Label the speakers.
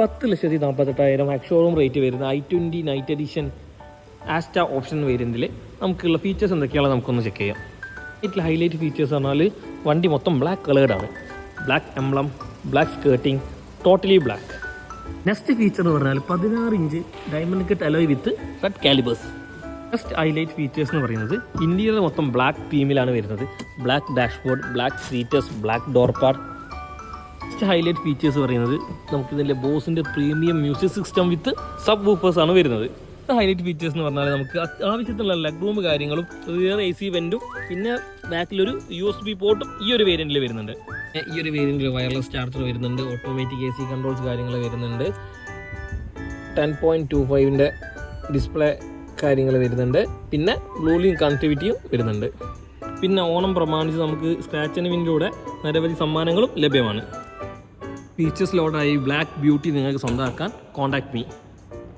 Speaker 1: 10,48,000 X-showroom rate വരുന്ന i20 night edition Asta option വേരിയൻറ്റിൽ നമുക്കുള്ള ഫീച്ചേഴ്സ് എന്തൊക്കെയാണെന്ന് നമുക്കൊന്ന് ചെക്ക് ചെയ്യാം. ഇതിൽ ഹൈലൈറ്റ് ഫീച്ചേഴ്സ് പറഞ്ഞാൽ വണ്ടി മൊത്തം ബ്ലാക്ക് കളേർഡാണ്. Black emblem, black skirting, totally black. Next feature എന്ന് പറഞ്ഞാൽ 16 inch diamond cut alloy with red calipers. Next highlight features എന്ന് പറയുന്നത് ഇന്റീരിയർ മൊത്തം ബ്ലാക്ക് തീമിലാണ് വരുന്നത്. Black dashboard, black seaters, black door pad. Next highlight features പറയുന്നത് നമുക്ക് ഇതിൻ്റെ ബോസിൻ്റെ premium music system with subwoofers ആണ് വരുന്നത്. ഹൈലൈറ്റ് ഫീച്ചേഴ്സ് എന്ന് പറഞ്ഞാൽ നമുക്ക് ആവശ്യത്തിനുള്ള ലെഗ് റൂം കാര്യങ്ങളും റിയർ AC വെൻറ്റും പിന്നെ ബാക്കിലൊരു USB പോർട്ടും ഈ ഒരു വേരിയൻറ്റിൽ വരുന്നുണ്ട്. ഈ ഒരു വേരിയൻറ്റിൽ വയർലെസ് ചാർജർ വരുന്നുണ്ട്, ഓട്ടോമാറ്റിക് AC കൺട്രോൾസ് കാര്യങ്ങൾ വരുന്നുണ്ട്, 10.25-ൻ്റെ ഡിസ്പ്ലേ കാര്യങ്ങൾ വരുന്നുണ്ട്, പിന്നെ ബ്ലൂലിങ്ക് കണക്ടിവിറ്റിയും വരുന്നുണ്ട്. പിന്നെ ഓണം പ്രമാണിച്ച് നമുക്ക് സ്ക്രാച്ച് ആൻഡ് വിന്നിലൂടെ നിരവധി സമ്മാനങ്ങളും ലഭ്യമാണ്. ഫീച്ചേഴ്സ് ലോഡായി ബ്ലാക്ക് ബ്യൂട്ടി നിങ്ങൾക്ക് സ്വന്തമാക്കാൻ കോൺടാക്ട് മീ.